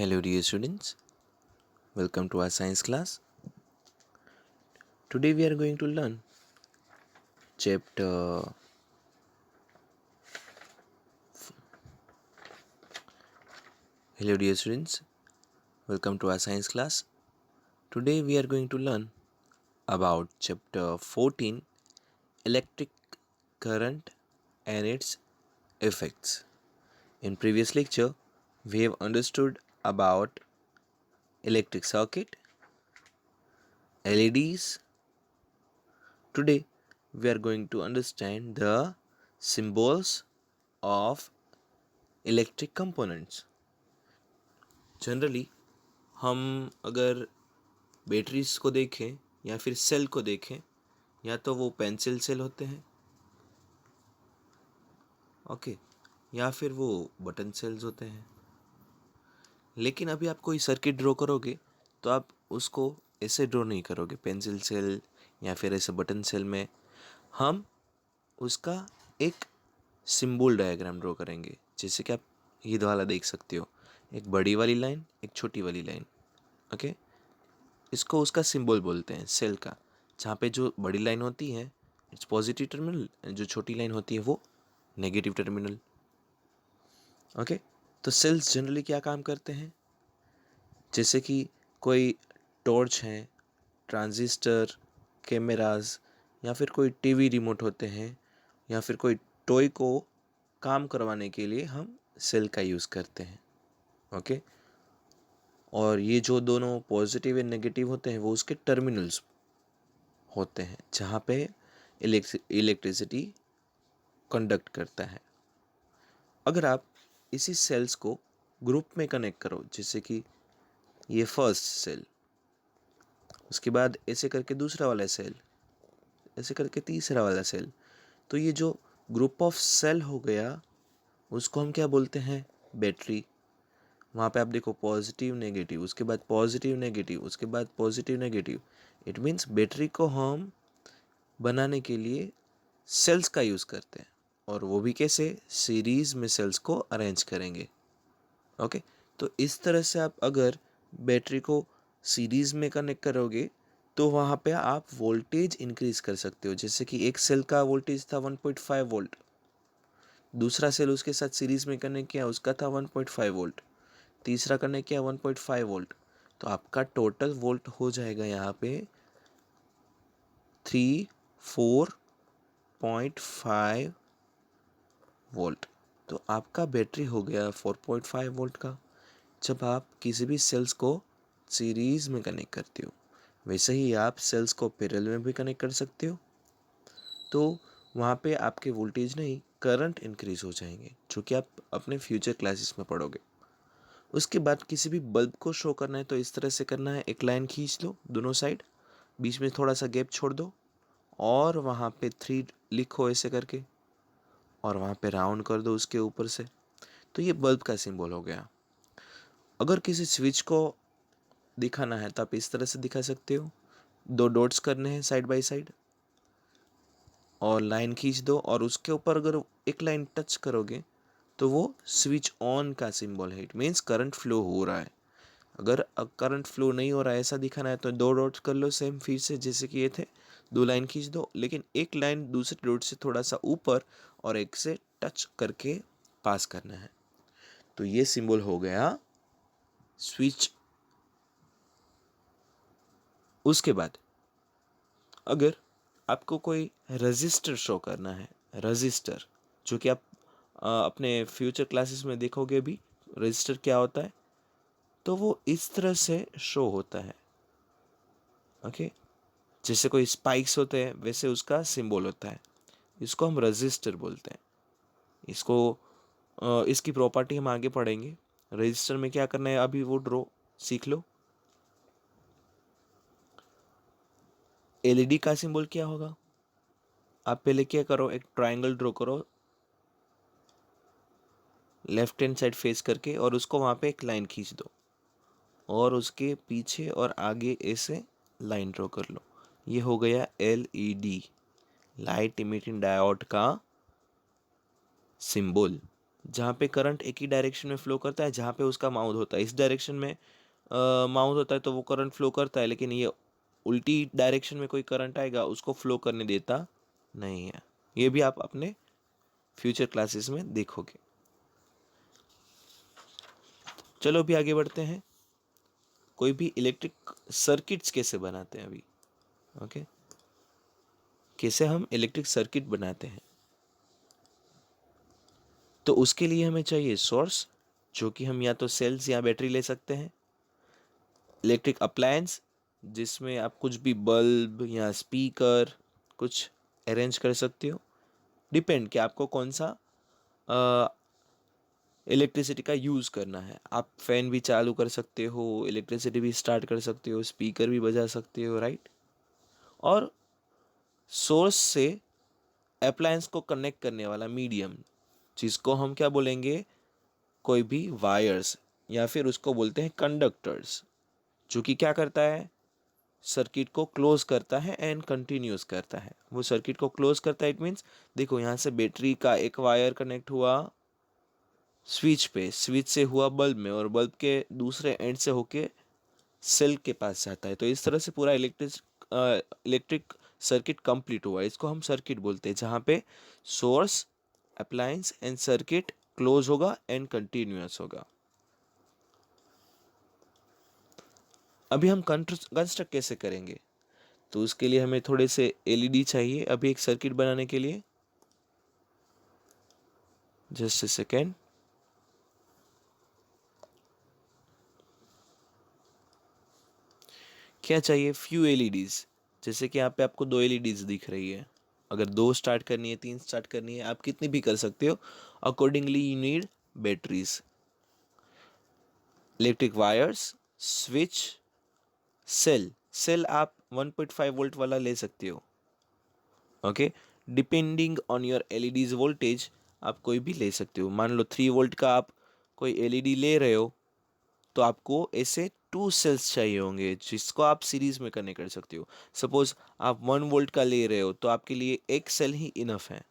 Hello dear students, welcome to our science class. Today we are going to learn chapter Hello dear students, welcome to our science class. Today we are going to learn about chapter 14 electric current and its effects. In previous lecture we have understood about electric circuit, LEDs. Today we are going to understand the symbols of electric components. Generally हम अगर batteries को देखें या फिर cell को देखें, या तो वो पेंसिल सेल होते हैं, ओके, या फिर वो बटन सेल्स होते हैं. लेकिन अभी आप कोई सर्किट ड्रॉ करोगे तो आप उसको ऐसे ड्रॉ नहीं करोगे पेंसिल सेल या फिर ऐसे बटन सेल में. हम उसका एक सिंबल डायग्राम ड्रॉ करेंगे, जैसे कि आप ये वाला देख सकते हो, एक बड़ी वाली लाइन, एक छोटी वाली लाइन. ओके, इसको उसका सिंबल बोलते हैं सेल का. जहाँ पे जो बड़ी लाइन होती है इट्स पॉजिटिव टर्मिनल, जो छोटी लाइन होती है वो नेगेटिव टर्मिनल. ओके, तो सेल्स जनरली क्या काम करते हैं, जैसे कि कोई टॉर्च है, ट्रांजिस्टर, कैमरास, या फिर कोई टीवी रिमोट होते हैं, या फिर कोई टॉय को काम करवाने के लिए हम सेल का यूज़ करते हैं. ओके, और ये जो दोनों पॉजिटिव एंड नेगेटिव होते हैं वो उसके टर्मिनल्स होते हैं जहाँ पे इलेक्ट्रिसिटी कंडक्ट करता है. अगर आप इसी सेल्स को ग्रुप में कनेक्ट करो, जैसे कि ये फर्स्ट सेल, उसके बाद ऐसे करके दूसरा वाला सेल, ऐसे करके तीसरा वाला सेल, तो ये जो ग्रुप ऑफ सेल हो गया उसको हम क्या बोलते हैं, बैटरी. वहाँ पे आप देखो पॉजिटिव नेगेटिव, उसके बाद पॉजिटिव नेगेटिव, उसके बाद positive negative. It means battery को हम बनाने के लिए सेल्स का यूज़ करते हैं, और वो भी कैसे, सीरीज़ में सेल्स को अरेंज करेंगे. ओके, तो इस तरह से आप अगर बैटरी को सीरीज़ में कनेक्ट करोगे तो वहाँ पे आप वोल्टेज इंक्रीज कर सकते हो. जैसे कि एक सेल का वोल्टेज था 1.5 वोल्ट, दूसरा सेल उसके साथ सीरीज़ में कनेक्ट किया, उसका था 1.5 वोल्ट, तीसरा कनेक्ट किया 1.5 वोल्ट, तो आपका टोटल वोल्ट हो जाएगा यहाँ पे 4.5 वोल्ट. तो आपका बैटरी हो गया 4.5 वोल्ट का, जब आप किसी भी सेल्स को सीरीज़ में कनेक्ट करते हो. वैसे ही आप सेल्स को पैरेलल में भी कनेक्ट कर सकते हो, तो वहाँ पे आपके वोल्टेज नहीं करंट इंक्रीज हो जाएंगे, जो कि आप अपने फ्यूचर क्लासेस में पढ़ोगे. उसके बाद किसी भी बल्ब को शो करना है तो इस तरह से करना है, एक लाइन खींच लो दोनों साइड, बीच में थोड़ा सा गैप छोड़ दो, और वहाँ पे 3 लिखो ऐसे करके, और वहाँ पे राउंड कर दो उसके ऊपर से. तो ये बल्ब का सिंबल हो गया. अगर किसी स्विच को दिखाना है तो आप इस तरह से दिखा सकते हो, 2 डॉट्स करने हैं साइड बाय साइड, और लाइन खींच दो, और उसके ऊपर अगर एक लाइन टच करोगे तो वो स्विच ऑन का सिंबल है. इट मीन्स करंट फ्लो हो रहा है. अगर करंट फ्लो नहीं हो रहा है ऐसा दिखाना है तो 2 डॉट्स कर लो सेम फिर से जैसे कि ये थे, 2 लाइन खींच दो, लेकिन एक लाइन दूसरे डॉट से थोड़ा सा ऊपर और एक से टच करके पास करना है. तो ये सिंबल हो गया स्विच. उसके बाद अगर आपको कोई रजिस्टर शो करना है, रजिस्टर, जो कि आप अपने फ्यूचर क्लासेस में देखोगे भी रजिस्टर क्या होता है, तो वो इस तरह से शो होता है. ओके, जैसे कोई स्पाइक्स होते हैं वैसे उसका सिंबल होता है, इसको हम रजिस्टर बोलते हैं. इसको इसकी प्रॉपर्टी हम आगे पढ़ेंगे. रजिस्टर में क्या करना है अभी वो ड्रॉ सीख लो. एलईडी का सिंबल क्या होगा, आप पहले क्या करो, एक ट्रायंगल ड्रॉ करो लेफ्ट हैंड साइड फेस करके, और उसको वहाँ पे एक लाइन खींच दो, और उसके पीछे और आगे ऐसे लाइन ड्रॉ कर लो. ये हो गया एलईडी, लाइट इमिटिंग डायोड का सिंबल. जहाँ पे करंट एक ही डायरेक्शन में फ्लो करता है, जहाँ पे उसका माउथ होता है। इस डायरेक्शन में माउथ होता है तो वो करंट फ्लो करता है, लेकिन ये उल्टी डायरेक्शन में कोई करंट आएगा उसको फ्लो करने देता नहीं है। ये भी आप अपने फ्यूचर क्लासेस में देखोगे। चलो अभी आगे बढ़ते हैं। कोई भी इलेक्ट्रिक सर्किट्स कैसे बनाते हैं अभी, ओके, कैसे हम इलेक्ट्रिक सर्किट बनाते हैं। तो उसके लिए हमें चाहिए सोर्स, जो कि हम या तो सेल्स या बैटरी ले सकते हैं। इलेक्ट्रिक अप्लायंस, जिसमें आप कुछ भी बल्ब या स्पीकर कुछ अरेंज कर सकते हो, डिपेंड कि आपको कौन सा इलेक्ट्रिसिटी का यूज़ करना है। आप फैन भी चालू कर सकते हो, इलेक्ट्रिसिटी भी स्टार्ट कर सकते हो, स्पीकर भी बजा सकते हो, राइट। और सोर्स से अप्लायंस को कनेक्ट करने वाला मीडियम, जिसको हम क्या बोलेंगे, कोई भी वायर्स, या फिर उसको बोलते हैं कंडक्टर्स, जो कि क्या करता है, सर्किट को क्लोज करता है एंड कंटिन्यूस करता है। वो सर्किट को क्लोज करता है, इट मीन्स देखो यहाँ से बैटरी का एक वायर कनेक्ट हुआ स्विच पे, स्विच से हुआ बल्ब में, और बल्ब के दूसरे एंड से होके सेल के पास जाता है। तो इस तरह से पूरा इलेक्ट्रिक सर्किट कंप्लीट हुआ। इसको हम सर्किट बोलते हैं, जहाँ पे source, appliance and circuit close होगा एंड कंटिन्यूअस होगा। अभी हम कंस्ट्रक्ट कैसे करेंगे, तो उसके लिए हमें थोड़े से एलईडी चाहिए अभी एक सर्किट बनाने के लिए। Just a second. क्या चाहिए, फ्यू एलईडीज। जैसे कि यहाँ पे आपको दो एलईडीज दिख रही है। अगर दो स्टार्ट करनी है, तीन स्टार्ट करनी है, आप कितनी भी कर सकते हो। Accordingly you need batteries, electric wires, switch, cell. Cell आप 1.5 वोल्ट वाला ले सकते हो, okay. Depending on your LEDs voltage आप कोई भी ले सकते हो। मान लो 3 वोल्ट का आप कोई एलईडी ले रहे हो, तो आपको ऐसे 2 सेल्स चाहिए होंगे, जिसको आप सीरीज में कनेक्ट कर सकते हो। सपोज आप 1 वोल्ट का ले रहे हो, तो आपके लिए एक सेल ही इनफ है।